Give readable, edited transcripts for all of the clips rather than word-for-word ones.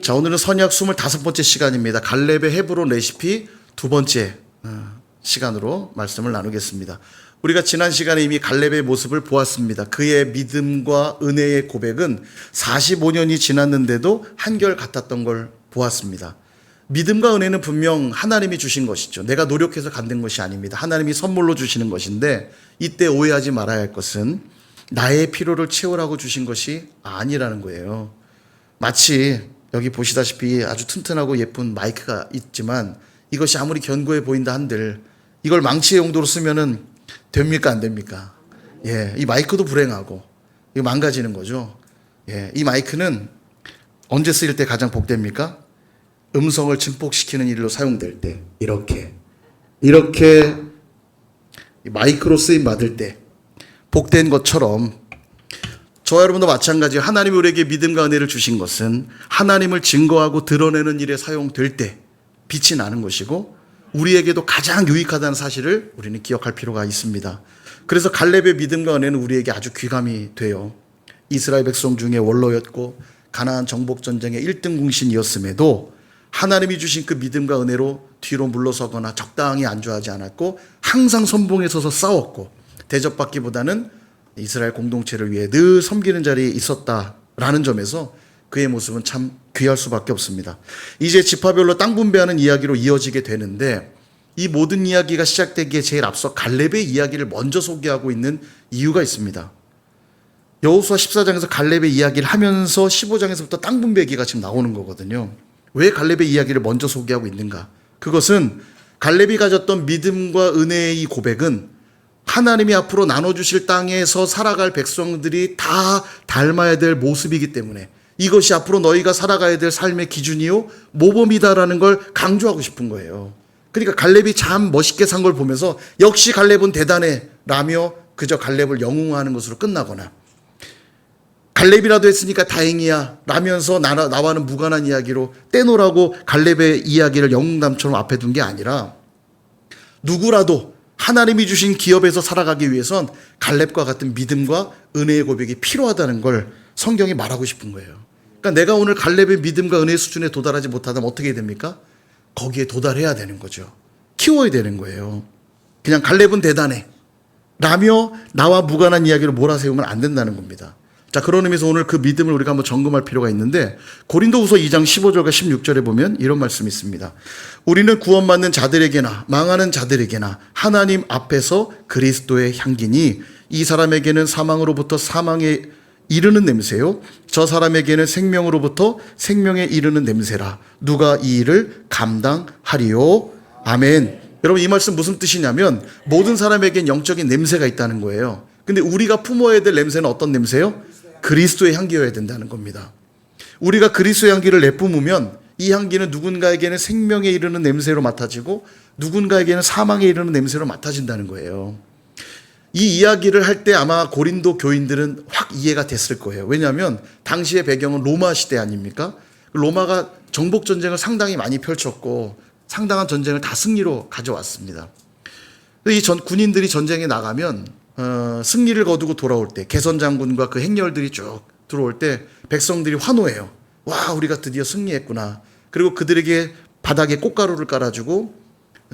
자, 오늘은 선약 25번째 시간입니다. 갈렙의 헤브론 레시피 두 번째 시간으로 말씀을 나누겠습니다. 우리가 지난 시간에 이미 갈렙의 모습을 보았습니다. 그의 믿음과 은혜의 고백은 45년이 지났는데도 한결 같았던 걸 보았습니다. 믿음과 은혜는 분명 하나님이 주신 것이죠. 내가 노력해서 갖는 것이 아닙니다. 하나님이 선물로 주시는 것인데, 이때 오해하지 말아야 할 것은 나의 필요를 채우라고 주신 것이 아니라는 거예요. 마치 여기 보시다시피 아주 튼튼하고 예쁜 마이크가 있지만 이것이 아무리 견고해 보인다 한들 이걸 망치의 용도로 쓰면은 됩니까, 안 됩니까? 예, 이 마이크도 불행하고 이거 망가지는 거죠. 예, 이 마이크는 언제 쓰일 때 가장 복됩니까? 음성을 증폭시키는 일로 사용될 때, 이렇게 마이크로 쓰임 받을 때 복된 것처럼 저와 여러분도 마찬가지로 하나님이 우리에게 믿음과 은혜를 주신 것은 하나님을 증거하고 드러내는 일에 사용될 때 빛이 나는 것이고, 우리에게도 가장 유익하다는 사실을 우리는 기억할 필요가 있습니다. 그래서 갈렙의 믿음과 은혜는 우리에게 아주 귀감이 돼요. 이스라엘 백성 중에 원로였고 가나안 정복 전쟁의 1등 공신이었음에도 하나님이 주신 그 믿음과 은혜로 뒤로 물러서거나 적당히 안주하지 않았고 항상 선봉에 서서 싸웠고, 대접받기보다는 이스라엘 공동체를 위해 늘 섬기는 자리에 있었다라는 점에서 그의 모습은 참 귀할 수밖에 없습니다. 이제 지파별로 땅 분배하는 이야기로 이어지게 되는데, 이 모든 이야기가 시작되기에 제일 앞서 갈렙의 이야기를 먼저 소개하고 있는 이유가 있습니다. 여호수아 14장에서 갈렙의 이야기를 하면서 15장에서부터 땅 분배 얘기가 지금 나오는 거거든요. 왜 갈렙의 이야기를 먼저 소개하고 있는가? 그것은 갈렙이 가졌던 믿음과 은혜의 이 고백은 하나님이 앞으로 나눠주실 땅에서 살아갈 백성들이 다 닮아야 될 모습이기 때문에 이것이 앞으로 너희가 살아가야 될 삶의 기준이요 모범이다라는 걸 강조하고 싶은 거예요. 그러니까 갈렙이 참 멋있게 산 걸 보면서 역시 갈렙은 대단해 라며 그저 갈렙을 영웅화하는 것으로 끝나거나, 갈렙이라도 했으니까 다행이야 라면서 나와는 무관한 이야기로 떼놓으라고 갈렙의 이야기를 영웅담처럼 앞에 둔 게 아니라, 누구라도 하나님이 주신 기업에서 살아가기 위해선 갈렙과 같은 믿음과 은혜의 고백이 필요하다는 걸 성경이 말하고 싶은 거예요. 그러니까 내가 오늘 갈렙의 믿음과 은혜의 수준에 도달하지 못하다면 어떻게 됩니까? 거기에 도달해야 되는 거죠. 키워야 되는 거예요. 그냥 갈렙은 대단해 라며 나와 무관한 이야기를 몰아세우면 안 된다는 겁니다. 자, 그런 의미에서 오늘 그 믿음을 우리가 한번 점검할 필요가 있는데, 고린도후서 2장 15절과 16절에 보면 이런 말씀이 있습니다. 우리는 구원받는 자들에게나 망하는 자들에게나 하나님 앞에서 그리스도의 향기니, 이 사람에게는 사망으로부터 사망에 이르는 냄새요, 저 사람에게는 생명으로부터 생명에 이르는 냄새라. 누가 이 일을 감당하리요? 아멘. 여러분, 이 말씀 무슨 뜻이냐면 모든 사람에겐 영적인 냄새가 있다는 거예요. 근데 우리가 품어야 될 냄새는 어떤 냄새요? 그리스도의 향기여야 된다는 겁니다. 우리가 그리스도의 향기를 내뿜으면 이 향기는 누군가에게는 생명에 이르는 냄새로 맡아지고 누군가에게는 사망에 이르는 냄새로 맡아진다는 거예요. 이 이야기를 할 때 아마 고린도 교인들은 확 이해가 됐을 거예요. 왜냐하면 당시의 배경은 로마 시대 아닙니까? 로마가 정복 전쟁을 상당히 많이 펼쳤고 상당한 전쟁을 다 승리로 가져왔습니다. 이 군인들이 전쟁에 나가면 승리를 거두고 돌아올 때, 개선 장군과 그 행렬들이 쭉 들어올 때 백성들이 환호해요. 와, 우리가 드디어 승리했구나. 그리고 그들에게 바닥에 꽃가루를 깔아주고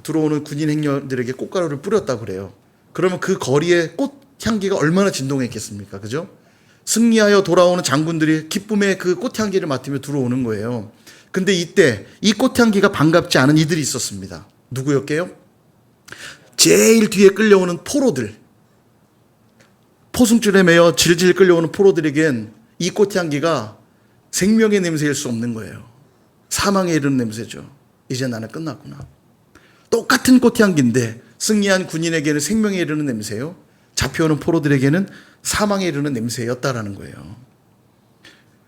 들어오는 군인 행렬들에게 꽃가루를 뿌렸다고 그래요. 그러면 그 거리에 꽃 향기가 얼마나 진동했겠습니까? 그죠? 승리하여 돌아오는 장군들이 기쁨의 그 꽃향기를 맡으며 들어오는 거예요. 근데 이때 이 꽃향기가 반갑지 않은 이들이 있었습니다. 누구였게요? 제일 뒤에 끌려오는 포로들, 포승줄에 매여 질질 끌려오는 포로들에겐 이 꽃향기가 생명의 냄새일 수 없는 거예요. 사망에 이르는 냄새죠. 이제 나는 끝났구나. 똑같은 꽃향기인데 승리한 군인에게는 생명에 이르는 냄새요, 잡혀오는 포로들에게는 사망에 이르는 냄새였다라는 거예요.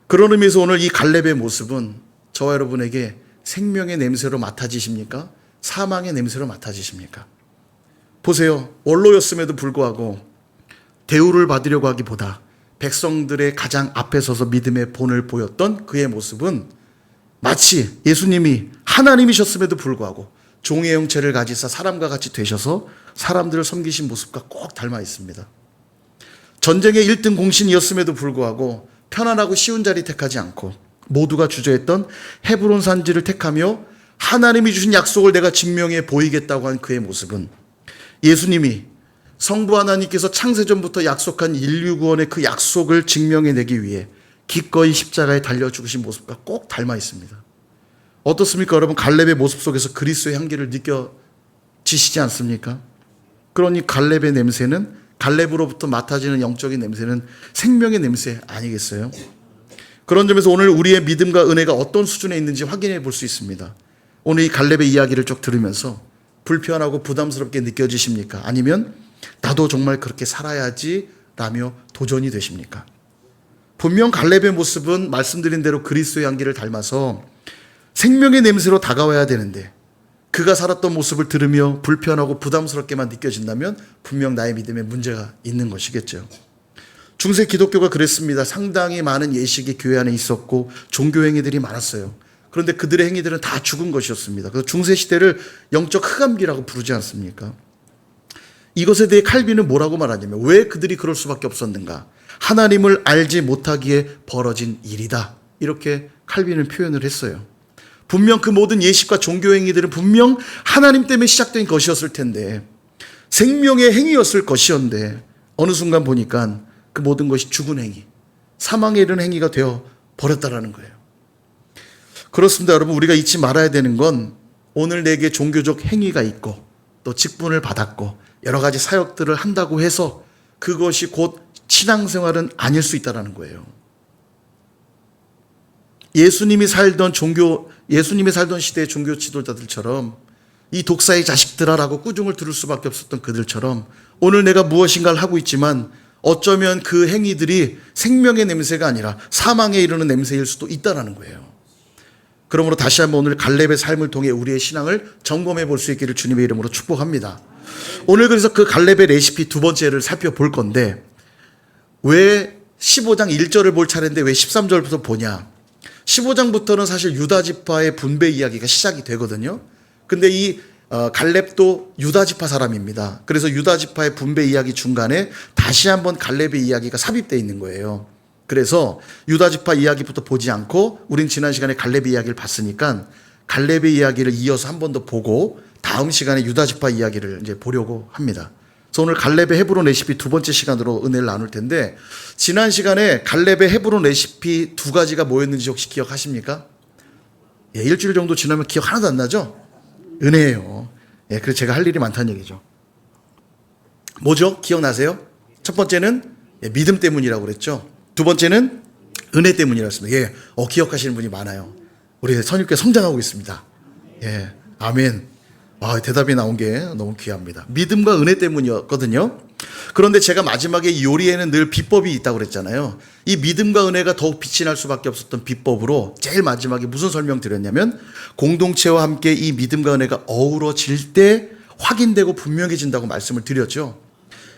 그런 의미에서 오늘 이 갈렙의 모습은 저와 여러분에게 생명의 냄새로 맡아지십니까? 사망의 냄새로 맡아지십니까? 보세요. 원로였음에도 불구하고 대우를 받으려고 하기보다 백성들의 가장 앞에 서서 믿음의 본을 보였던 그의 모습은 마치 예수님이 하나님이셨음에도 불구하고 종의 형체를 가지사 사람과 같이 되셔서 사람들을 섬기신 모습과 꼭 닮아 있습니다. 전쟁의 1등 공신이었음에도 불구하고 편안하고 쉬운 자리 택하지 않고 모두가 주저했던 헤브론 산지를 택하며 하나님이 주신 약속을 내가 증명해 보이겠다고 한 그의 모습은 예수님이 성부 하나님께서 창세전부터 약속한 인류 구원의 그 약속을 증명해내기 위해 기꺼이 십자가에 달려 죽으신 모습과 꼭 닮아 있습니다. 어떻습니까? 여러분, 갈렙의 모습 속에서 그리스도의 향기를 느껴지시지 않습니까? 그러니 갈렙의 냄새는, 갈렙으로부터 맡아지는 영적인 냄새는 생명의 냄새 아니겠어요? 그런 점에서 오늘 우리의 믿음과 은혜가 어떤 수준에 있는지 확인해 볼 수 있습니다. 오늘 이 갈렙의 이야기를 쭉 들으면서 불편하고 부담스럽게 느껴지십니까? 아니면 나도 정말 그렇게 살아야지 라며 도전이 되십니까? 분명 갈렙의 모습은 말씀드린 대로 그리스도의 향기를 닮아서 생명의 냄새로 다가와야 되는데 그가 살았던 모습을 들으며 불편하고 부담스럽게만 느껴진다면 분명 나의 믿음에 문제가 있는 것이겠죠. 중세 기독교가 그랬습니다. 상당히 많은 예식이 교회 안에 있었고 종교 행위들이 많았어요. 그런데 그들의 행위들은 다 죽은 것이었습니다. 그래서 중세 시대를 영적 흑암기라고 부르지 않습니까? 이것에 대해 칼빈은 뭐라고 말하냐면 왜 그들이 그럴 수밖에 없었는가? 하나님을 알지 못하기에 벌어진 일이다. 이렇게 칼빈은 표현을 했어요. 분명 그 모든 예식과 종교 행위들은 분명 하나님 때문에 시작된 것이었을 텐데 생명의 행위였을 것이었는데 어느 순간 보니까 그 모든 것이 죽은 행위, 사망에 이르는 행위가 되어 버렸다라는 거예요. 그렇습니다. 여러분, 우리가 잊지 말아야 되는 건 오늘 내게 종교적 행위가 있고 또 직분을 받았고 여러 가지 사역들을 한다고 해서 그것이 곧 신앙생활은 아닐 수 있다는 거예요. 예수님이 살던 시대의 종교 지도자들처럼 이 독사의 자식들아라고 꾸중을 들을 수밖에 없었던 그들처럼 오늘 내가 무엇인가를 하고 있지만 어쩌면 그 행위들이 생명의 냄새가 아니라 사망에 이르는 냄새일 수도 있다는 거예요. 그러므로 다시 한번 오늘 갈렙의 삶을 통해 우리의 신앙을 점검해 볼 수 있기를 주님의 이름으로 축복합니다. 오늘 그래서 그 갈렙의 레시피 두 번째를 살펴볼 건데 왜 15장 1절을 볼 차례인데 왜 13절부터 보냐? 15장부터는 사실 유다 지파의 분배 이야기가 시작이 되거든요. 근데 이 갈렙도 유다 지파 사람입니다. 그래서 유다 지파의 분배 이야기 중간에 다시 한번 갈렙의 이야기가 삽입되어 있는 거예요. 그래서 유다 지파 이야기부터 보지 않고 우린 지난 시간에 갈렙의 이야기를 봤으니까 갈렙의 이야기를 이어서 한 번 더 보고 다음 시간에 유다 지파 이야기를 이제 보려고 합니다. 그래서 오늘 갈렙의 헤브론 레시피 두 번째 시간으로 은혜를 나눌 텐데 지난 시간에 갈렙의 헤브론 레시피 두 가지가 뭐였는지 혹시 기억하십니까? 예, 일주일 정도 지나면 기억 하나도 안 나죠? 은혜예요. 예, 그래서 제가 할 일이 많다는 얘기죠. 뭐죠? 기억나세요? 첫 번째는 믿음 때문이라고 그랬죠. 두 번째는 은혜 때문이라고 했습니다. 예, 기억하시는 분이 많아요. 우리 선유교회 성장하고 있습니다. 예, 아멘. 대답이 나온 게 너무 귀합니다. 믿음과 은혜 때문이었거든요. 그런데 제가 마지막에 이 요리에는 늘 비법이 있다고 그랬잖아요. 이 믿음과 은혜가 더욱 빛이 날 수밖에 없었던 비법으로 제일 마지막에 무슨 설명 드렸냐면 공동체와 함께 이 믿음과 은혜가 어우러질 때 확인되고 분명해진다고 말씀을 드렸죠.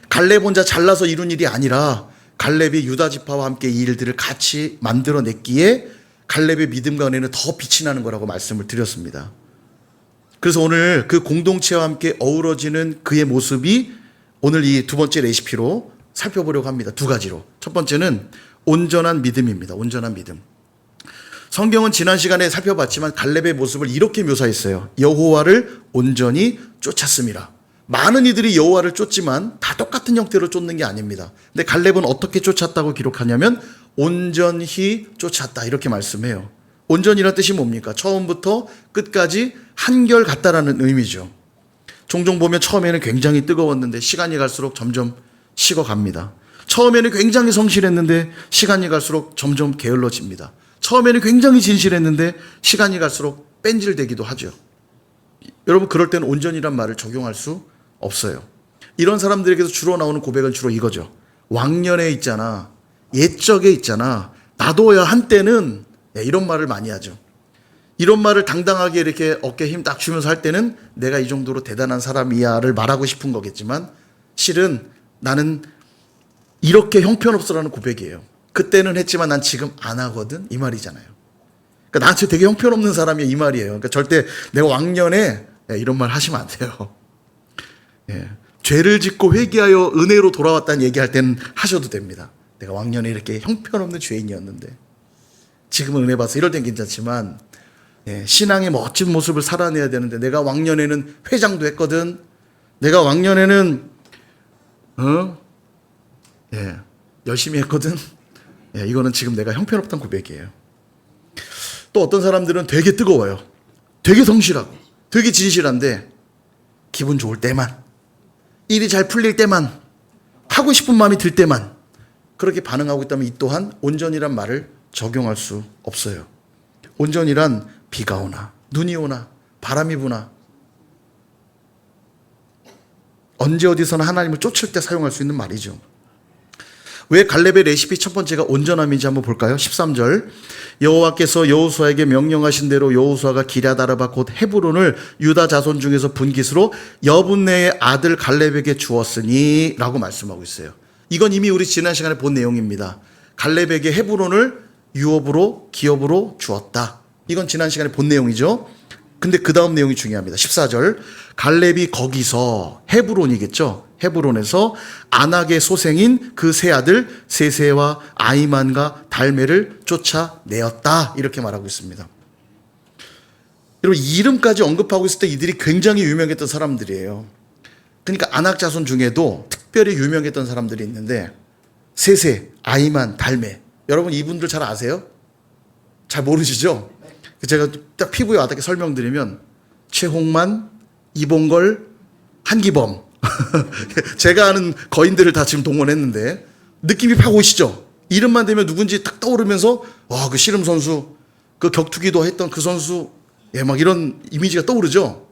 갈렙 혼자 잘나서 이룬 일이 아니라 갈렙이 유다 지파와 함께 이 일들을 같이 만들어냈기에 갈렙의 믿음과 은혜는 더 빛이 나는 거라고 말씀을 드렸습니다. 그래서 오늘 그 공동체와 함께 어우러지는 그의 모습이 오늘 이 두 번째 레시피로 살펴보려고 합니다. 두 가지로. 첫 번째는 온전한 믿음입니다. 온전한 믿음. 성경은 지난 시간에 살펴봤지만 갈렙의 모습을 이렇게 묘사했어요. 여호와를 온전히 쫓았습니다. 많은 이들이 여호와를 쫓지만 다 똑같은 형태로 쫓는 게 아닙니다. 근데 갈렙은 어떻게 쫓았다고 기록하냐면 온전히 쫓았다 이렇게 말씀해요. 온전이란 뜻이 뭡니까? 처음부터 끝까지 한결같다라는 의미죠. 종종 보면 처음에는 굉장히 뜨거웠는데 시간이 갈수록 점점 식어갑니다. 처음에는 굉장히 성실했는데 시간이 갈수록 점점 게을러집니다. 처음에는 굉장히 진실했는데 시간이 갈수록 뺀질되기도 하죠. 여러분, 그럴 때는 온전이란 말을 적용할 수 없어요. 이런 사람들에게서 주로 나오는 고백은 주로 이거죠. 왕년에 있잖아, 옛적에 있잖아, 나도야 한때는, 이런 말을 많이 하죠. 이런 말을 당당하게 이렇게 어깨에 힘 딱 주면서 할 때는 내가 이 정도로 대단한 사람이야를 말하고 싶은 거겠지만 실은 나는 이렇게 형편없어라는 고백이에요. 그때는 했지만 난 지금 안 하거든, 이 말이잖아요. 그러니까 나한테 되게 형편없는 사람이야, 이 말이에요. 그러니까 절대 내가 왕년에 이런 말 하시면 안 돼요. 예. 죄를 짓고 회개하여 은혜로 돌아왔다는 얘기할 때는 하셔도 됩니다. 내가 왕년에 이렇게 형편없는 죄인이었는데 지금은 은혜 받아서 이럴 땐 괜찮지만 예, 신앙의 멋진 모습을 살아내야 되는데 내가 왕년에는 회장도 했거든. 내가 왕년에는 열심히 했거든. 예, 이거는 지금 내가 형편없던 고백이에요. 또 어떤 사람들은 되게 뜨거워요. 되게 성실하고 되게 진실한데 기분 좋을 때만, 일이 잘 풀릴 때만, 하고 싶은 마음이 들 때만 그렇게 반응하고 있다면 이 또한 온전이란 말을 적용할 수 없어요. 온전이란 비가 오나 눈이 오나 바람이 부나 언제 어디서나 하나님을 쫓을 때 사용할 수 있는 말이죠. 왜 갈렙의 레시피 첫 번째가 온전함인지 한번 볼까요? 13절 여호와께서 여호수아에게 명령하신 대로 여호수아가 기럇아르바 곧 헤브론을 유다 자손 중에서 분깃으로 여분네의 아들 갈렙에게 주었으니 라고 말씀하고 있어요. 이건 이미 우리 지난 시간에 본 내용입니다. 갈렙에게 헤브론을 유업으로 기업으로 주었다. 이건 지난 시간에 본 내용이죠. 근데 그 다음 내용이 중요합니다. 14절 갈렙이 거기서 헤브론이겠죠. 헤브론에서 아낙의 소생인 그 세 아들 세세와 아이만과 달메를 쫓아내었다. 이렇게 말하고 있습니다. 여러분 이름까지 언급하고 있을 때 이들이 굉장히 유명했던 사람들이에요. 그러니까 아낙 자손 중에도 특별히 유명했던 사람들이 있는데 세세, 아이만, 달메 여러분 이분들 잘 아세요? 잘 모르시죠? 제가 딱 피부에 와닿게 설명드리면 최홍만, 이봉걸, 한기범 제가 아는 거인들을 다 지금 동원했는데 느낌이 팍 오시죠? 이름만 되면 누군지 딱 떠오르면서 와, 그 씨름 선수, 그 격투기도 했던 그 선수 막 이런 이미지가 떠오르죠?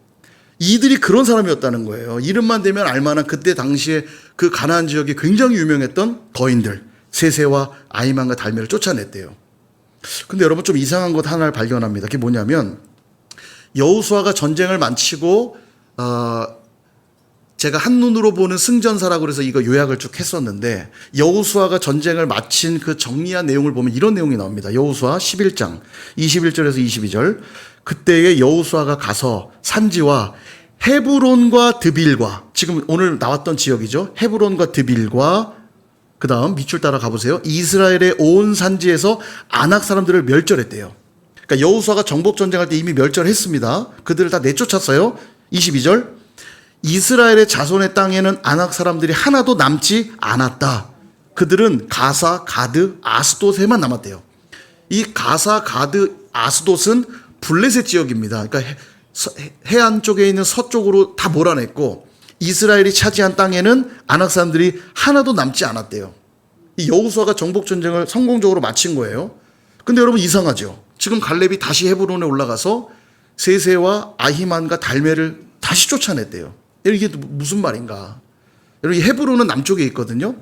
이들이 그런 사람이었다는 거예요. 이름만 되면 알만한 그때 당시에 그 가나안 지역이 굉장히 유명했던 거인들 세세와 아이만과 달메를 쫓아냈대요. 근데 여러분 좀 이상한 것 하나를 발견합니다. 그게 뭐냐면 여호수아가 전쟁을 마치고 제가 한눈으로 보는 승전사라고 그래서 이거 요약을 쭉 했었는데 여호수아가 전쟁을 마친 그 정리한 내용을 보면 이런 내용이 나옵니다. 여호수아 11장 21절에서 22절 그때에 여호수아가 가서 산지와 헤브론과 드빌과 지금 오늘 나왔던 지역이죠. 헤브론과 드빌과 그 다음 밑줄 따라 가보세요. 이스라엘의 온 산지에서 아낙 사람들을 멸절했대요. 그러니까 여호수아가 정복 전쟁할 때 이미 멸절했습니다. 그들을 다 내쫓았어요. 22절 이스라엘의 자손의 땅에는 아낙 사람들이 하나도 남지 않았다. 그들은 가사, 가드, 아스돗에만 남았대요. 이 가사, 가드, 아스돗은 블레셋 지역입니다. 그러니까 해안 쪽에 있는 서쪽으로 다 몰아냈고 이스라엘이 차지한 땅에는 아낙 사람들이 하나도 남지 않았대요. 이 여호수아가 정복 전쟁을 성공적으로 마친 거예요. 근데 여러분 이상하죠. 지금 갈렙이 다시 헤브론에 올라가서 세세와 아히만과 달메를 다시 쫓아냈대요. 이게 무슨 말인가? 여러분 헤브론은 남쪽에 있거든요.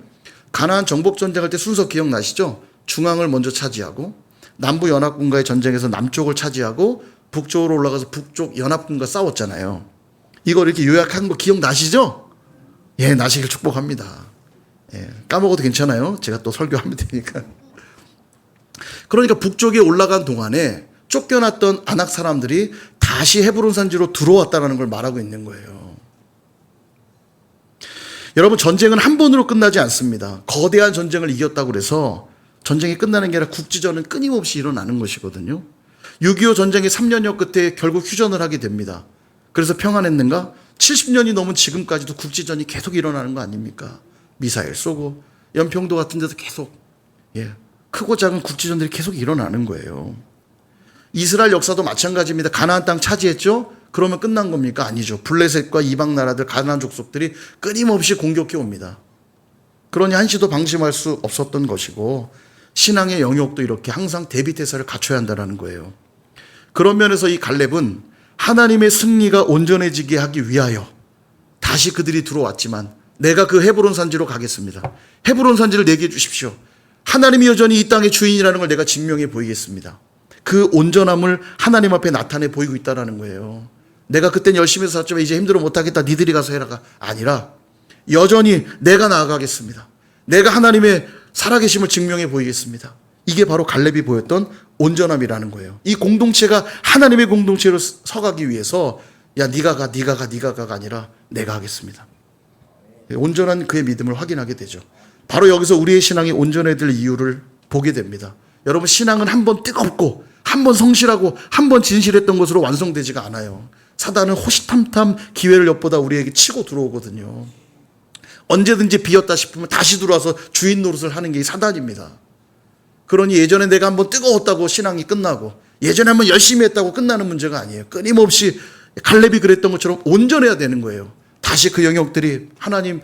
가나안 정복 전쟁할 때 순서 기억나시죠? 중앙을 먼저 차지하고 남부 연합군과의 전쟁에서 남쪽을 차지하고 북쪽으로 올라가서 북쪽 연합군과 싸웠잖아요. 이걸 이렇게 요약한 거 기억나시죠? 예, 나시길 축복합니다. 예, 까먹어도 괜찮아요. 제가 또 설교하면 되니까. 그러니까 북쪽에 올라간 동안에 쫓겨났던 아낙 사람들이 다시 헤브론 산지로 들어왔다는 걸 말하고 있는 거예요. 여러분 전쟁은 한 번으로 끝나지 않습니다. 거대한 전쟁을 이겼다고 그래서 전쟁이 끝나는 게 아니라 국지전은 끊임없이 일어나는 것이거든요. 6.25 전쟁의 3년여 끝에 결국 휴전을 하게 됩니다. 그래서 평안했는가? 70년이 넘은 지금까지도 국지전이 계속 일어나는 거 아닙니까? 미사일 쏘고 연평도 같은 데서 계속 크고 작은 국지전들이 계속 일어나는 거예요. 이스라엘 역사도 마찬가지입니다. 가나안 땅 차지했죠? 그러면 끝난 겁니까? 아니죠. 블레셋과 이방 나라들 가나안 족속들이 끊임없이 공격해 옵니다. 그러니 한시도 방심할 수 없었던 것이고 신앙의 영역도 이렇게 항상 대비태세를 갖춰야 한다는 거예요. 그런 면에서 이 갈렙은 하나님의 승리가 온전해지게 하기 위하여 다시 그들이 들어왔지만 내가 그 헤브론 산지로 가겠습니다. 헤브론 산지를 내게 주십시오. 하나님이 여전히 이 땅의 주인이라는 걸 내가 증명해 보이겠습니다. 그 온전함을 하나님 앞에 나타내 보이고 있다는 거예요. 내가 그땐 열심히 해서 샀지만 이제 힘들어 못하겠다. 니들이 가서 해라가 아니라 여전히 내가 나아가겠습니다. 내가 하나님의 살아계심을 증명해 보이겠습니다. 이게 바로 갈렙이 보였던 온전함이라는 거예요. 이 공동체가 하나님의 공동체로 서가기 위해서 야 네가 가가 아니라 내가 하겠습니다. 온전한 그의 믿음을 확인하게 되죠. 바로 여기서 우리의 신앙이 온전해질 이유를 보게 됩니다. 여러분, 신앙은 한 번 뜨겁고 한 번 성실하고 한 번 진실했던 것으로 완성되지가 않아요. 사단은 호시탐탐 기회를 엿보다 우리에게 치고 들어오거든요. 언제든지 비었다 싶으면 다시 들어와서 주인 노릇을 하는 게 사단입니다. 그러니 예전에 내가 한번 뜨거웠다고 신앙이 끝나고, 예전에 한번 열심히 했다고 끝나는 문제가 아니에요. 끊임없이 갈렙이 그랬던 것처럼 온전해야 되는 거예요. 다시 그 영역들이 하나님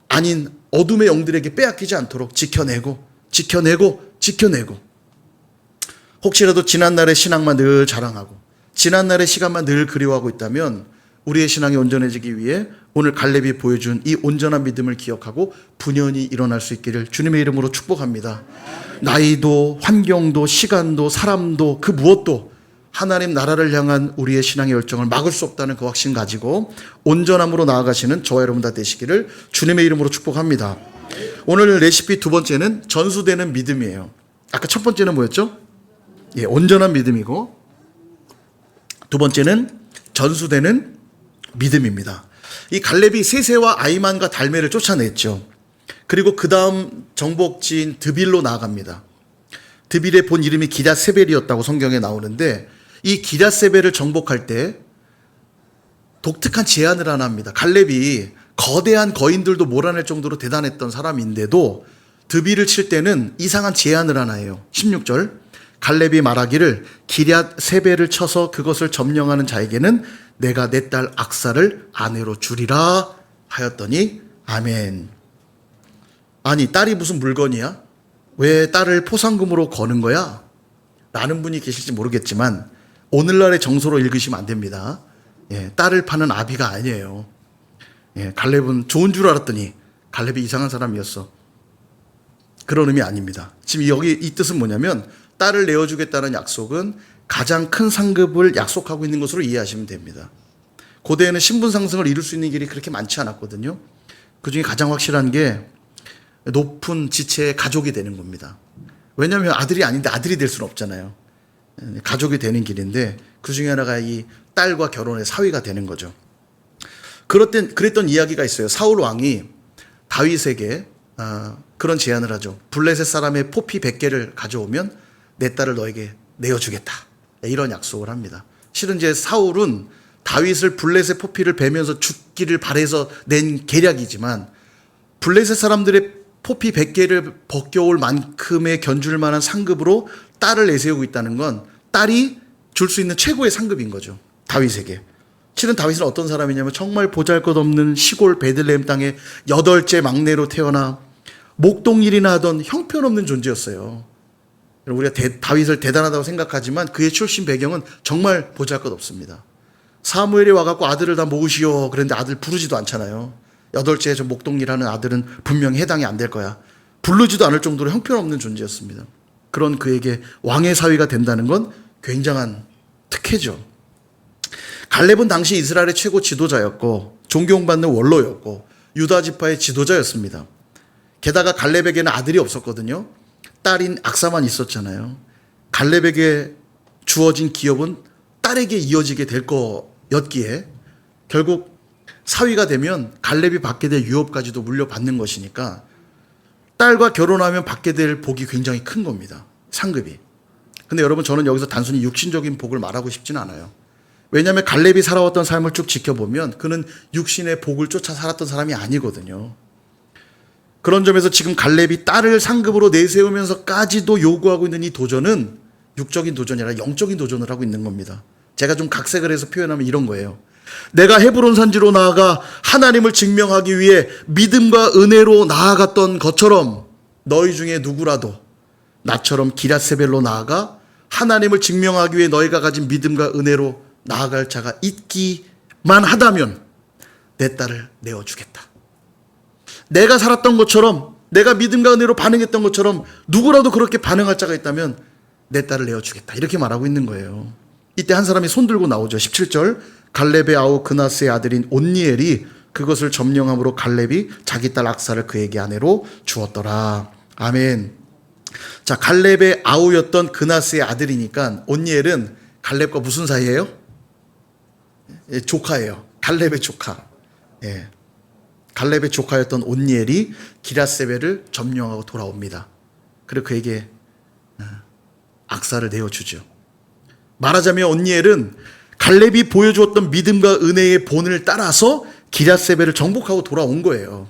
아닌 어둠의 영들에게 빼앗기지 않도록 지켜내고 혹시라도 지난날의 신앙만 늘 자랑하고 지난날의 시간만 늘 그리워하고 있다면 우리의 신앙이 온전해지기 위해 오늘 갈렙이 보여준 이 온전한 믿음을 기억하고 분연히 일어날 수 있기를 주님의 이름으로 축복합니다. 나이도 환경도 시간도 사람도 그 무엇도 하나님 나라를 향한 우리의 신앙의 열정을 막을 수 없다는 그 확신 가지고 온전함으로 나아가시는 저와 여러분 다 되시기를 주님의 이름으로 축복합니다. 오늘 레시피 두 번째는 전수되는 믿음이에요. 아까 첫 번째는 뭐였죠? 온전한 믿음이고, 두 번째는 전수되는 믿음입니다. 이 갈렙이 세세와 아이만과 달메를 쫓아냈죠. 그리고 그 다음 정복지인 드빌로 나아갑니다. 드빌의 본 이름이 기랴세벨이었다고 성경에 나오는데, 이 기랴세벨을 정복할 때 독특한 제안을 하나 합니다. 갈렙이 거대한 거인들도 몰아낼 정도로 대단했던 사람인데도 드빌을 칠 때는 이상한 제안을 하나 해요. 16절, 갈렙이 말하기를 기랴세벨을 쳐서 그것을 점령하는 자에게는 내가 내 딸 악사를 아내로 주리라 하였더니 아멘. 아니, 딸이 무슨 물건이야? 왜 딸을 포상금으로 거는 거야? 라는 분이 계실지 모르겠지만 오늘날의 정서로 읽으시면 안 됩니다. 딸을 파는 아비가 아니에요. 갈렙은 좋은 줄 알았더니 갈렙이 이상한 사람이었어. 그런 의미 아닙니다. 지금 여기 이 뜻은 뭐냐면 딸을 내어주겠다는 약속은 가장 큰 상급을 약속하고 있는 것으로 이해하시면 됩니다. 고대에는 신분 상승을 이룰 수 있는 길이 그렇게 많지 않았거든요. 그중에 가장 확실한 게 높은 지체의 가족이 되는 겁니다. 왜냐하면 아들이 아닌데 아들이 될 수는 없잖아요. 가족이 되는 길인데 그중에 하나가 이 딸과 결혼의 사위가 되는 거죠. 그랬던 이야기가 있어요. 사울 왕이 다윗에게 그런 제안을 하죠. 블레셋 사람의 포피 100개를 가져오면 내 딸을 너에게 내어주겠다. 이런 약속을 합니다. 실은 이제 사울은 다윗을 블레셋 포피를 베면서 죽기를 바래서 낸 계략이지만 블레셋 사람들의 포피 100개를 벗겨올 만큼의 견줄 만한 상급으로 딸을 내세우고 있다는 건 딸이 줄 수 있는 최고의 상급인 거죠. 다윗에게. 실은 다윗은 어떤 사람이냐면 정말 보잘것없는 시골 베들레헴 땅에 8째 막내로 태어나 목동일이나 하던 형편없는 존재였어요. 우리가 다윗을 대단하다고 생각하지만 그의 출신 배경은 정말 보잘것없습니다. 사무엘이 와갖고 아들을 다 모으시오 그랬는데 아들 부르지도 않잖아요. 8째 저 목동일하는 아들은 분명히 해당이 안 될 거야. 부르지도 않을 정도로 형편없는 존재였습니다. 그런 그에게 왕의 사위가 된다는 건 굉장한 특혜죠. 갈렙은 당시 이스라엘의 최고 지도자였고 존경받는 원로였고 유다 지파의 지도자였습니다. 게다가 갈렙에게는 아들이 없었거든요. 딸인 악사만 있었잖아요. 갈렙에게 주어진 기업은 딸에게 이어지게 될 거였기에 결국 사위가 되면 갈렙이 받게 될 유업까지도 물려받는 것이니까 딸과 결혼하면 받게 될 복이 굉장히 큰 겁니다. 상급이. 근데 여러분, 저는 여기서 단순히 육신적인 복을 말하고 싶지는 않아요. 왜냐하면 갈렙이 살아왔던 삶을 쭉 지켜보면 그는 육신의 복을 쫓아 살았던 사람이 아니거든요. 그런 점에서 지금 갈렙이 딸을 상급으로 내세우면서까지도 요구하고 있는 이 도전은 육적인 도전이 아니라 영적인 도전을 하고 있는 겁니다. 제가 좀 각색을 해서 표현하면 이런 거예요. 내가 헤브론 산지로 나아가 하나님을 증명하기 위해 믿음과 은혜로 나아갔던 것처럼 너희 중에 누구라도 나처럼 기랴세벨로 나아가 하나님을 증명하기 위해 너희가 가진 믿음과 은혜로 나아갈 자가 있기만 하다면 내 딸을 내어주겠다. 내가 살았던 것처럼, 내가 믿음과 은혜로 반응했던 것처럼 누구라도 그렇게 반응할 자가 있다면 내 딸을 내어주겠다. 이렇게 말하고 있는 거예요. 이때 한 사람이 손 들고 나오죠. 17절, 갈렙의 아우 그나스의 아들인 온니엘이 그것을 점령함으로 갈렙이 자기 딸 악사를 그에게 아내로 주었더라. 아멘. 자, 갈렙의 아우였던 그나스의 아들이니까 온니엘은 갈렙과 무슨 사이예요? 조카예요. 갈렙의 조카. 갈렙의 조카였던 온니엘이 기랴세벨을 점령하고 돌아옵니다. 그리고 그에게 악사를 내어주죠. 말하자면 언니엘은 갈렙이 보여주었던 믿음과 은혜의 본을 따라서 기랴세벨을 정복하고 돌아온 거예요.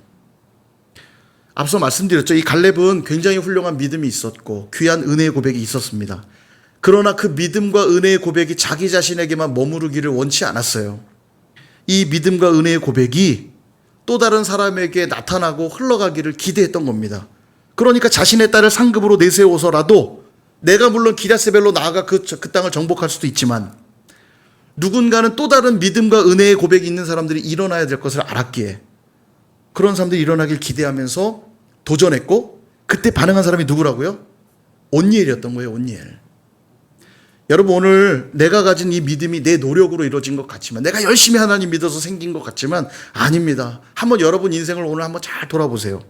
앞서 말씀드렸죠. 이 갈렙은 굉장히 훌륭한 믿음이 있었고 귀한 은혜의 고백이 있었습니다. 그러나 그 믿음과 은혜의 고백이 자기 자신에게만 머무르기를 원치 않았어요. 이 믿음과 은혜의 고백이 또 다른 사람에게 나타나고 흘러가기를 기대했던 겁니다. 그러니까 자신의 딸을 상급으로 내세워서라도 내가 물론 기랴세벨로 나아가 그 땅을 정복할 수도 있지만 누군가는 또 다른 믿음과 은혜의 고백이 있는 사람들이 일어나야 될 것을 알았기에 그런 사람들이 일어나길 기대하면서 도전했고 그때 반응한 사람이 누구라고요? 온니엘이었던 거예요. 온니엘. 여러분 오늘 내가 가진 이 믿음이 내 노력으로 이루어진 것 같지만 내가 열심히 하나님 믿어서 생긴 것 같지만 아닙니다. 한번 여러분 인생을 오늘 한번 잘 돌아보세요.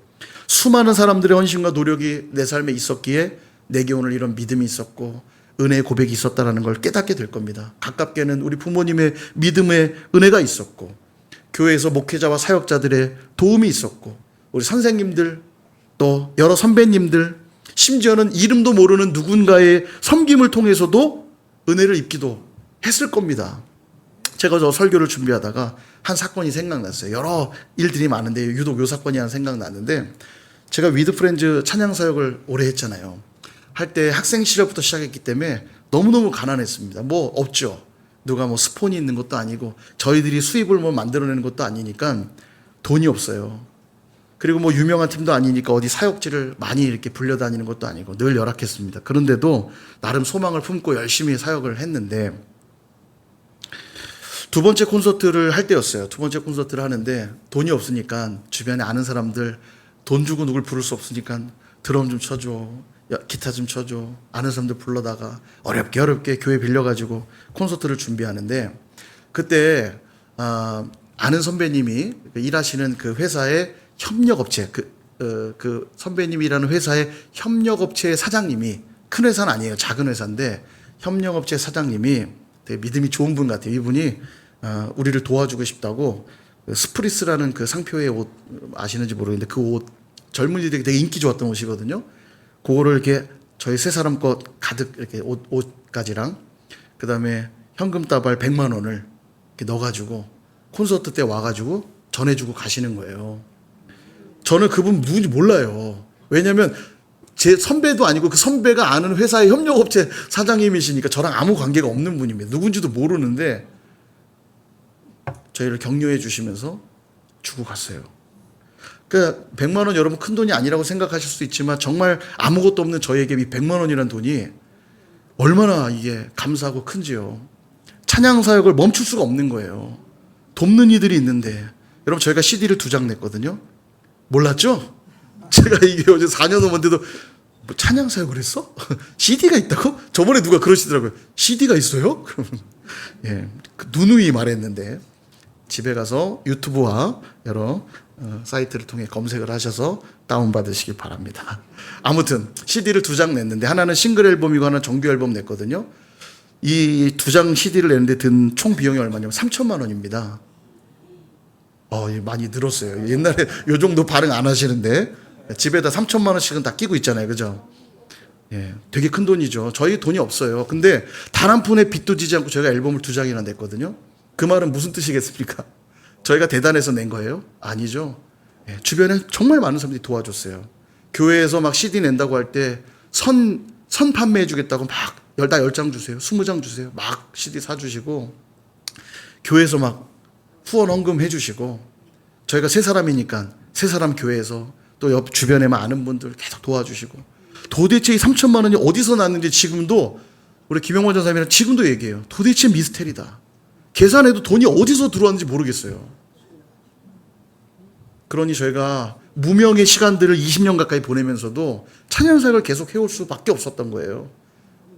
수많은 사람들의 헌신과 노력이 내 삶에 있었기에 내게 오늘 이런 믿음이 있었고 은혜의 고백이 있었다는 걸 깨닫게 될 겁니다. 가깝게는 우리 부모님의 믿음의 은혜가 있었고 교회에서 목회자와 사역자들의 도움이 있었고 우리 선생님들 또 여러 선배님들 심지어는 이름도 모르는 누군가의 섬김을 통해서도 은혜를 입기도 했을 겁니다. 제가 저 설교를 준비하다가 한 사건이 생각났어요. 여러 일들이 많은데 유독 요 사건이 하나 생각났는데 제가 위드 프렌즈 찬양 사역을 오래 했잖아요. 할 때 학생 시절부터 시작했기 때문에 너무너무 가난했습니다. 뭐 없죠. 누가 뭐 스폰이 있는 것도 아니고 저희들이 수입을 뭐 만들어내는 것도 아니니까 돈이 없어요. 그리고 뭐 유명한 팀도 아니니까 어디 사역지를 많이 이렇게 불려다니는 것도 아니고 늘 열악했습니다. 그런데도 나름 소망을 품고 열심히 사역을 했는데 두 번째 콘서트를 할 때였어요. 두 번째 콘서트를 하는데 돈이 없으니까 주변에 아는 사람들 돈 주고 누굴 부를 수 없으니까 드럼 좀 쳐줘. 기타 좀 쳐줘. 아는 사람들 불러다가 어렵게 교회 빌려가지고 콘서트를 준비하는데 그때 아는 선배님이 일하시는 그 회사의 협력업체 그 선배님이라는 회사의 협력업체의 사장님이 큰 회사는 아니에요. 작은 회사인데 협력업체 사장님이 되게 믿음이 좋은 분 같아요. 이분이 우리를 도와주고 싶다고 스프리스라는 그 상표의 옷 아시는지 모르겠는데 그 옷 젊은이들이 되게 인기 좋았던 옷이거든요. 그거를 이렇게 저희 세 사람 것 가득 이렇게 옷가지랑 그다음에 현금 따발 100만 원을 이렇게 넣어가지고 콘서트 때 와가지고 전해주고 가시는 거예요. 저는 그분 누군지 몰라요. 왜냐면 제 선배도 아니고 그 선배가 아는 회사의 협력업체 사장님이시니까 저랑 아무 관계가 없는 분입니다. 누군지도 모르는데 저희를 격려해 주시면서 주고 갔어요. 그러니까 100만 원 여러분 큰 돈이 아니라고 생각하실 수 있지만 정말 아무것도 없는 저에게 이 100만 원이라는 돈이 얼마나 이게 감사하고 큰지요. 찬양 사역을 멈출 수가 없는 거예요. 돕는 이들이 있는데 여러분 저희가 CD를 2장 냈거든요. 몰랐죠? 제가 이게 어제 4년 넘었는데도 뭐 찬양 사역을 했어? CD가 있다고? 저번에 누가 그러시더라고요. CD가 있어요? 그러면 예, 누누이 말했는데 집에 가서 유튜브와 여러 사이트를 통해 검색을 하셔서 다운받으시기 바랍니다. 아무튼 CD를 2장 냈는데 하나는 싱글 앨범이고 하나는 정규 앨범 냈거든요. 이 2장 CD를 내는데 든 총 비용이 얼마냐면 3천만 원입니다. 많이 늘었어요. 옛날에 요 정도 발행 안 하시는데 집에다 3천만 원씩은 다 끼고 있잖아요. 그죠? 예, 되게 큰 돈이죠. 저희 돈이 없어요. 근데 단 한 푼의 빚도 지지 않고 저희가 앨범을 2장이나 냈거든요. 그 말은 무슨 뜻이겠습니까? 저희가 대단해서 낸 거예요? 아니죠. 예, 주변에 정말 많은 사람들이 도와줬어요. 교회에서 막 CD 낸다고 할 때 선 판매해 주겠다고 막 10장 주세요. 20장 주세요. 막 CD 사주시고 교회에서 막 후원 헌금 해주시고 저희가 세 사람이니까 세 사람 교회에서 또 옆 주변에만 아는 분들 계속 도와주시고 도대체 이 3천만 원이 어디서 났는지 지금도 우리 김영원 전사님이랑 지금도 얘기해요. 도대체 미스테리다. 계산해도 돈이 어디서 들어왔는지 모르겠어요. 그러니 저희가 무명의 시간들을 20년 가까이 보내면서도 찬양사역을 계속 해올 수밖에 없었던 거예요.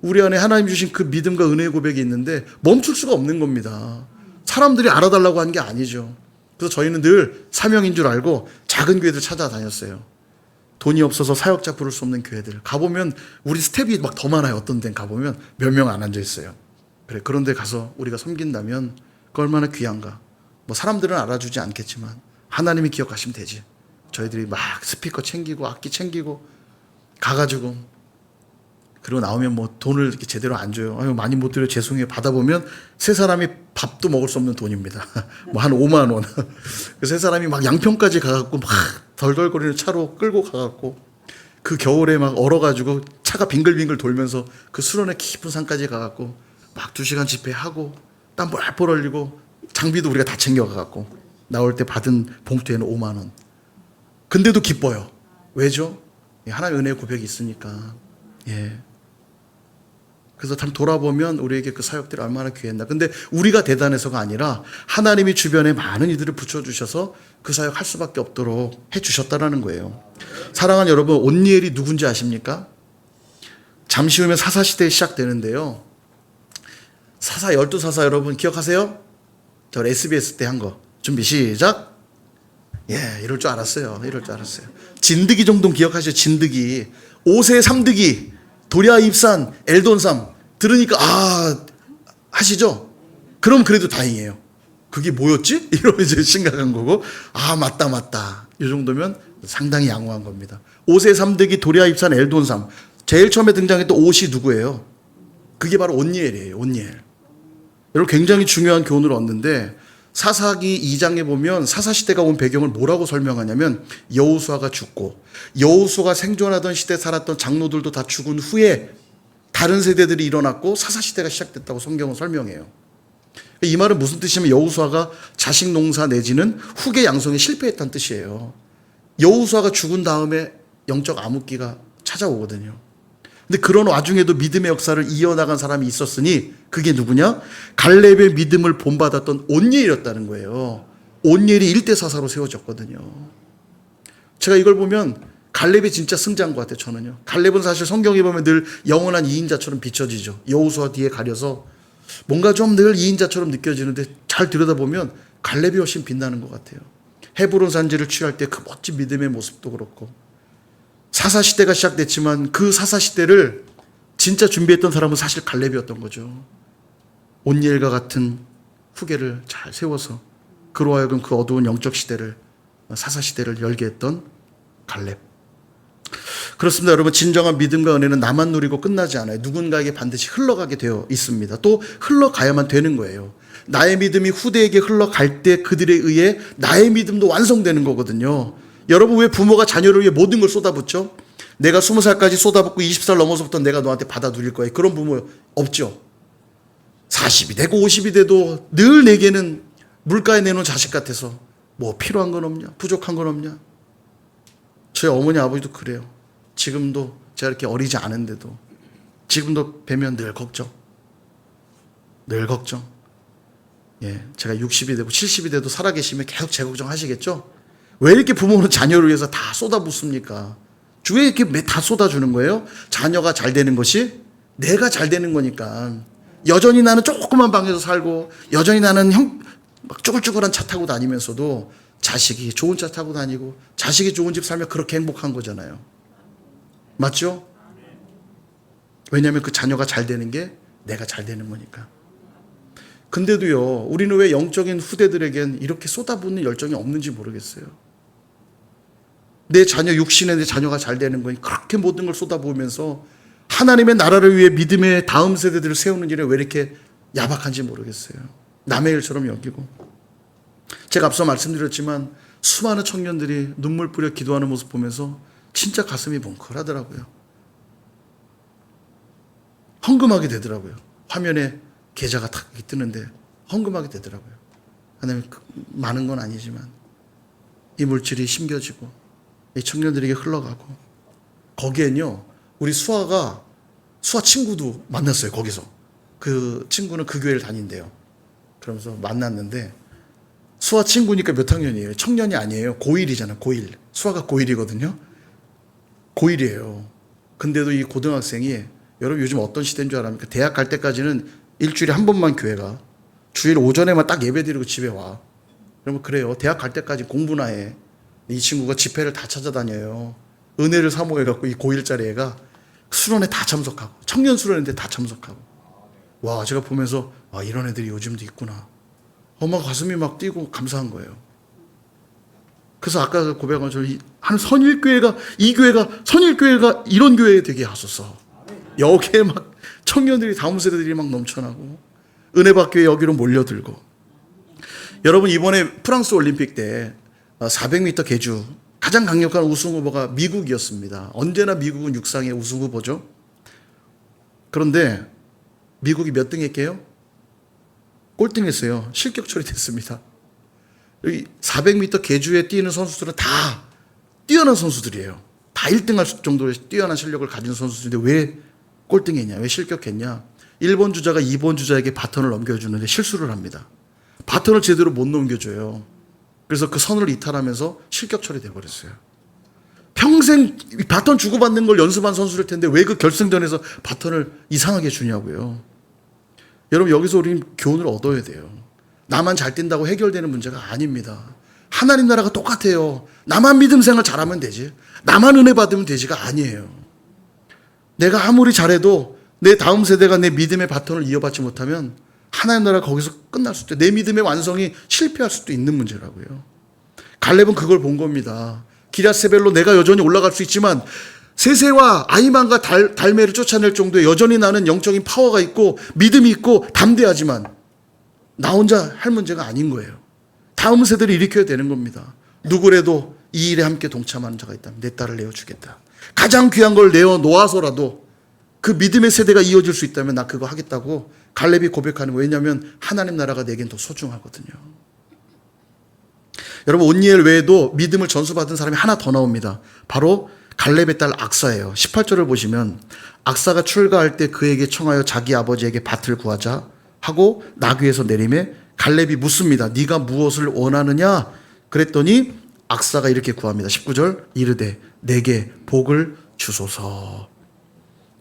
우리 안에 하나님 주신 그 믿음과 은혜의 고백이 있는데 멈출 수가 없는 겁니다. 사람들이 알아달라고 한 게 아니죠. 그래서 저희는 늘 사명인 줄 알고 작은 교회들 찾아다녔어요. 돈이 없어서 사역자 부를 수 없는 교회들. 가보면 우리 스텝이 막 더 많아요. 어떤 데는 가보면 몇 명 안 앉아 있어요. 그래, 그런데 가서 우리가 섬긴다면 그 얼마나 귀한가. 뭐 사람들은 알아주지 않겠지만 하나님이 기억하시면 되지. 저희들이 막 스피커 챙기고 악기 챙기고 가가지고 그리고 나오면 뭐 돈을 이렇게 제대로 안 줘요. 아유, 많이 못 드려 죄송해요. 받아보면 세 사람이 밥도 먹을 수 없는 돈입니다. 뭐 한 5만 원. 그 세 사람이 막 양평까지 가갖고 막 덜덜거리는 차로 끌고 가갖고 그 겨울에 막 얼어가지고 차가 빙글빙글 돌면서 그 수련의 깊은 산까지 가갖고 막 2시간 집회하고 땀 뻘뻘 흘리고 장비도 우리가 다 챙겨가갖고 나올 때 받은 봉투에는 5만 원. 근데도 기뻐요. 왜죠? 하나님의 은혜의 고백이 있으니까. 예. 그래서 참 돌아보면 우리에게 그 사역들이 얼마나 귀했나. 근데 우리가 대단해서가 아니라 하나님이 주변에 많은 이들을 붙여주셔서 그 사역 할 수밖에 없도록 해주셨다라는 거예요. 사랑하는 여러분, 온니엘이 누군지 아십니까? 잠시 후면 사사시대에 시작되는데요. 사사, 12사사 여러분 기억하세요? 저 SBS 때 한 거. 준비 시작. 예, 이럴 줄 알았어요. 이럴 줄 알았어요. 진드기 정도는 기억하시죠? 진드기. 5세 3드기. 도랴 입산, 엘돈삼. 들으니까, 하시죠? 그럼 그래도 다행이에요. 그게 뭐였지? 이러면 이제 심각한 거고, 맞다. 이 정도면 상당히 양호한 겁니다. 5세 3드기, 도랴 입산, 엘돈삼. 제일 처음에 등장했던 옷이 누구예요? 그게 바로 온니엘이에요. 온니엘. 여러분 굉장히 중요한 교훈을 얻는데 사사기 2장에 보면 사사시대가 온 배경을 뭐라고 설명하냐면 여호수아가 죽고 여호수아가 생존하던 시대 살았던 장로들도 다 죽은 후에 다른 세대들이 일어났고 사사시대가 시작됐다고 성경은 설명해요. 이 말은 무슨 뜻이냐면 여호수아가 자식 농사 내지는 후계 양성에 실패했다는 뜻이에요. 여호수아가 죽은 다음에 영적 암흑기가 찾아오거든요. 근데 그런 와중에도 믿음의 역사를 이어나간 사람이 있었으니 그게 누구냐? 갈렙의 믿음을 본받았던 온니엘이었다는 거예요. 온니엘이 1대 사사로 세워졌거든요. 제가 이걸 보면 갈렙이 진짜 승자인 것 같아요. 저는요. 갈렙은 사실 성경에 보면 늘 영원한 2인자처럼 비춰지죠. 여호수아 뒤에 가려서 뭔가 좀 늘 2인자처럼 느껴지는데 잘 들여다보면 갈렙이 훨씬 빛나는 것 같아요. 헤브론 산지를 취할 때 그 멋진 믿음의 모습도 그렇고 사사시대가 시작됐지만 그 사사시대를 진짜 준비했던 사람은 사실 갈렙이었던 거죠. 온니엘과 같은 후계를 잘 세워서 그로 하여금 그 어두운 영적 시대를 사사시대를 열게 했던 갈렙. 그렇습니다. 여러분 진정한 믿음과 은혜는 나만 누리고 끝나지 않아요. 누군가에게 반드시 흘러가게 되어 있습니다. 또 흘러가야만 되는 거예요. 나의 믿음이 후대에게 흘러갈 때 그들에 의해 나의 믿음도 완성되는 거거든요. 여러분 왜 부모가 자녀를 위해 모든 걸 쏟아붓죠? 내가 20살까지 쏟아붓고 20살 넘어서부터 내가 너한테 받아 누릴 거야. 그런 부모 없죠. 40이 되고 50이 돼도 늘 내게는 물가에 내놓은 자식 같아서 뭐 필요한 건 없냐? 부족한 건 없냐? 저희 어머니 아버지도 그래요. 지금도 제가 이렇게 어리지 않은데도 지금도 뵈면 늘 걱정. 늘 걱정. 예, 제가 60이 되고 70이 돼도 살아계시면 계속 제 걱정하시겠죠? 왜 이렇게 부모는 자녀를 위해서 다 쏟아붓습니까? 왜 이렇게 다 쏟아주는 거예요? 자녀가 잘 되는 것이 내가 잘 되는 거니까. 여전히 나는 조그만 방에서 살고 여전히 나는 막 쭈글쭈글한 차 타고 다니면서도 자식이 좋은 차 타고 다니고 자식이 좋은 집 살면 그렇게 행복한 거잖아요. 맞죠? 왜냐하면 그 자녀가 잘 되는 게 내가 잘 되는 거니까. 근데도요, 우리는 왜 영적인 후대들에겐 이렇게 쏟아붓는 열정이 없는지 모르겠어요. 내 자녀 육신에 내 자녀가 잘 되는 거니 그렇게 모든 걸 쏟아부으면서 하나님의 나라를 위해 믿음의 다음 세대들을 세우는 일에 왜 이렇게 야박한지 모르겠어요. 남의 일처럼 여기고. 제가 앞서 말씀드렸지만 수많은 청년들이 눈물 뿌려 기도하는 모습 보면서 진짜 가슴이 뭉클하더라고요. 헝금하게 되더라고요. 화면에 계좌가 탁 뜨는데 헝금하게 되더라고요. 하나님 많은 건 아니지만 이 물질이 심겨지고 이 청년들에게 흘러가고 거기엔요 우리 수아 친구도 만났어요. 거기서 그 친구는 그 교회를 다닌대요. 그러면서 만났는데 수아 친구니까 몇 학년이에요? 청년이 아니에요. 고1이잖아. 고1. 수아가 고1이거든요. 고1이에요. 근데도 이 고등학생이 여러분 요즘 어떤 시대인 줄 알아요? 대학 갈 때까지는 일주일에 한 번만 교회가 주일 오전에만 딱 예배 드리고 집에 와. 그러면 그래요. 대학 갈 때까지 공부나 해. 이 친구가 집회를 다 찾아다녀요. 은혜를 사모해갖고 이 고1짜리 애가 수련회 다 참석하고 청년 수련회인데 다 참석하고. 와 제가 보면서 이런 애들이 요즘도 있구나. 막 가슴이 막 뛰고 감사한 거예요. 그래서 아까 고백한 저 한 선일교회가 이 교회가 선일교회가 이런 교회 되게 하소서. 여기에 막 청년들이 다음 세대들이 막 넘쳐나고 은혜 받기 위해 여기로 몰려들고. 여러분 이번에 프랑스 올림픽 때 400m 계주 가장 강력한 우승 후보가 미국이었습니다. 언제나 미국은 육상의 우승 후보죠. 그런데 미국이 몇 등 했게요? 꼴등했어요. 실격 처리됐습니다. 여기 400m 계주에 뛰는 선수들은 다 뛰어난 선수들이에요. 다 1등할 정도의 뛰어난 실력을 가진 선수들인데 왜 꼴등했냐? 왜 실격했냐? 1번 주자가 2번 주자에게 바톤을 넘겨주는데 실수를 합니다. 바톤을 제대로 못 넘겨줘요. 그래서 그 선을 이탈하면서 실격 처리돼 버렸어요. 평생 바톤 주고받는 걸 연습한 선수일 텐데 왜 그 결승전에서 바톤을 이상하게 주냐고요. 여러분 여기서 우리는 교훈을 얻어야 돼요. 나만 잘 뛴다고 해결되는 문제가 아닙니다. 하나님 나라가 똑같아요. 나만 믿음 생활 잘하면 되지, 나만 은혜 받으면 되지가 아니에요. 내가 아무리 잘해도 내 다음 세대가 내 믿음의 바톤을 이어받지 못하면 하나님 나라 거기서 끝날 수도 있어요. 내 믿음의 완성이 실패할 수도 있는 문제라고요. 갈렙은 그걸 본 겁니다. 기럇세벨로 내가 여전히 올라갈 수 있지만 세세와 아히만과 달메를 쫓아낼 정도의 여전히 나는 영적인 파워가 있고 믿음이 있고 담대하지만 나 혼자 할 문제가 아닌 거예요. 다음 세대를 일으켜야 되는 겁니다. 누구라도 이 일에 함께 동참하는 자가 있다면 내 딸을 내어주겠다. 가장 귀한 걸 내어놓아서라도 그 믿음의 세대가 이어질 수 있다면 나 그거 하겠다고 갈렙이 고백하는 거예요. 왜냐하면 하나님 나라가 내겐 더 소중하거든요. 여러분 온니엘 외에도 믿음을 전수받은 사람이 하나 더 나옵니다. 바로 갈렙의 딸 악사예요. 18절을 보시면 악사가 출가할 때 그에게 청하여 자기 아버지에게 밭을 구하자 하고 나귀에서 내림에 갈렙이 묻습니다. 네가 무엇을 원하느냐? 그랬더니 악사가 이렇게 구합니다. 19절 이르되 내게 복을 주소서.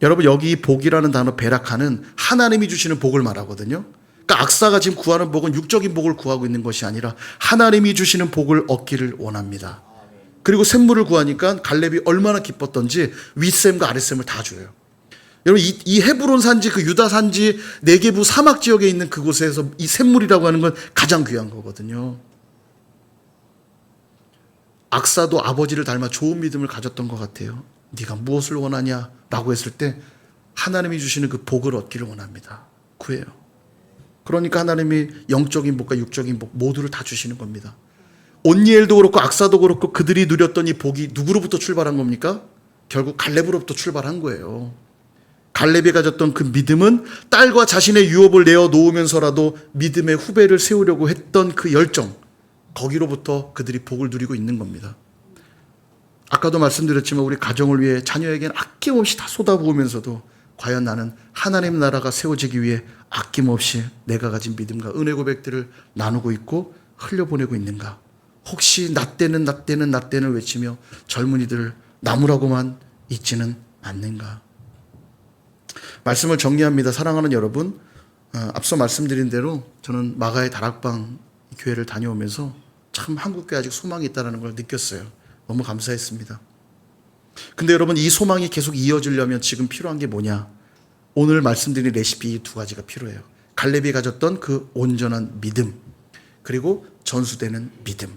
여러분 여기 복이라는 단어 베라카는 하나님이 주시는 복을 말하거든요. 그러니까 악사가 지금 구하는 복은 육적인 복을 구하고 있는 것이 아니라 하나님이 주시는 복을 얻기를 원합니다. 그리고 샘물을 구하니까 갈렙이 얼마나 기뻤던지 윗샘과 아랫샘을 다 줘요. 여러분 이 헤브론 산지 그 유다 산지 네게부 사막 지역에 있는 그곳에서 이 샘물이라고 하는 건 가장 귀한 거거든요. 악사도 아버지를 닮아 좋은 믿음을 가졌던 것 같아요. 네가 무엇을 원하냐? 라고 했을 때 하나님이 주시는 그 복을 얻기를 원합니다. 구해요. 그러니까 하나님이 영적인 복과 육적인 복 모두를 다 주시는 겁니다. 온니엘도 그렇고 악사도 그렇고 그들이 누렸던 이 복이 누구로부터 출발한 겁니까? 결국 갈렙으로부터 출발한 거예요. 갈렙이 가졌던 그 믿음은 딸과 자신의 유업을 내어놓으면서라도 믿음의 후배를 세우려고 했던 그 열정, 거기로부터 그들이 복을 누리고 있는 겁니다. 아까도 말씀드렸지만 우리 가정을 위해 자녀에게는 아낌없이 다 쏟아부으면서도 과연 나는 하나님 나라가 세워지기 위해 아낌없이 내가 가진 믿음과 은혜 고백들을 나누고 있고 흘려보내고 있는가? 혹시 나 때는 외치며 젊은이들을 나무라고만 있지는 않는가? 말씀을 정리합니다. 사랑하는 여러분, 앞서 말씀드린 대로 저는 마가의 다락방 교회를 다녀오면서 참 한국교회 아직 소망이 있다는 걸 느꼈어요. 너무 감사했습니다. 근데 여러분 이 소망이 계속 이어지려면 지금 필요한 게 뭐냐? 오늘 말씀드린 레시피 이 두 가지가 필요해요. 갈렙이 가졌던 그 온전한 믿음, 그리고 전수되는 믿음.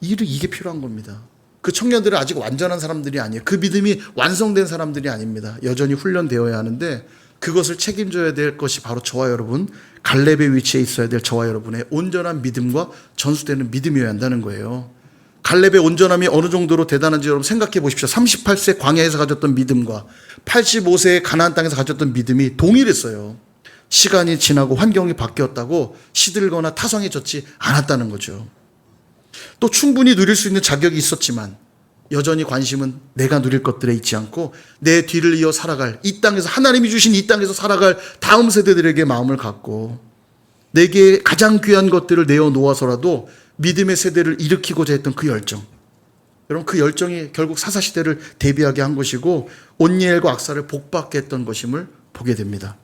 이게 필요한 겁니다. 그 청년들은 아직 완전한 사람들이 아니에요. 그 믿음이 완성된 사람들이 아닙니다. 여전히 훈련되어야 하는데 그것을 책임져야 될 것이 바로 저와 여러분, 갈렙의 위치에 있어야 될 저와 여러분의 온전한 믿음과 전수되는 믿음이어야 한다는 거예요. 갈렙의 온전함이 어느 정도로 대단한지 여러분 생각해 보십시오. 38세 광야에서 가졌던 믿음과 85세의 가나안 땅에서 가졌던 믿음이 동일했어요. 시간이 지나고 환경이 바뀌었다고 시들거나 타성해졌지 않았다는 거죠. 또 충분히 누릴 수 있는 자격이 있었지만 여전히 관심은 내가 누릴 것들에 있지 않고 내 뒤를 이어 살아갈 이 땅에서 하나님이 주신 이 땅에서 살아갈 다음 세대들에게 마음을 갖고 내게 가장 귀한 것들을 내어놓아서라도 믿음의 세대를 일으키고자 했던 그 열정. 여러분 그 열정이 결국 사사시대를 대비하게 한 것이고 온니엘과 악사를 복받게 했던 것임을 보게 됩니다.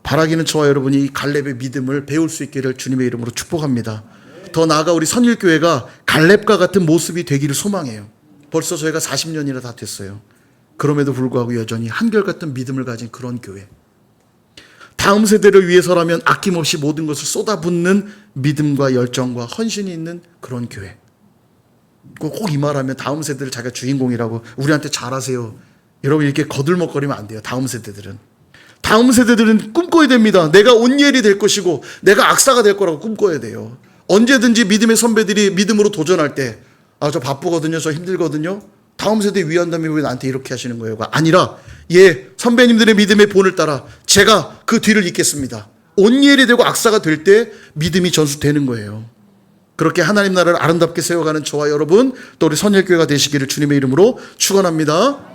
바라기는 저와 여러분이 이 갈렙의 믿음을 배울 수 있기를 주님의 이름으로 축복합니다. 더 나아가 우리 선일교회가 갈렙과 같은 모습이 되기를 소망해요. 벌써 저희가 40년이나 다 됐어요. 그럼에도 불구하고 여전히 한결같은 믿음을 가진 그런 교회. 다음 세대를 위해서라면 아낌없이 모든 것을 쏟아붓는 믿음과 열정과 헌신이 있는 그런 교회. 꼭 이 말하면 다음 세대를 자기가 주인공이라고 우리한테 잘하세요 여러분 이렇게 거들먹거리면 안 돼요. 다음 세대들은 꿈꿔야 됩니다. 내가 온니엘이 될 것이고 내가 악사가 될 거라고 꿈꿔야 돼요. 언제든지 믿음의 선배들이 믿음으로 도전할 때 저 바쁘거든요. 저 힘들거든요. 다음 세대 위한다면 왜 나한테 이렇게 하시는 거예요가 아니라 선배님들의 믿음의 본을 따라 제가 그 뒤를 잇겠습니다. 온니엘이 되고 악사가 될 때 믿음이 전수되는 거예요. 그렇게 하나님 나라를 아름답게 세워가는 저와 여러분 또 우리 선일교회가 되시기를 주님의 이름으로 축원합니다.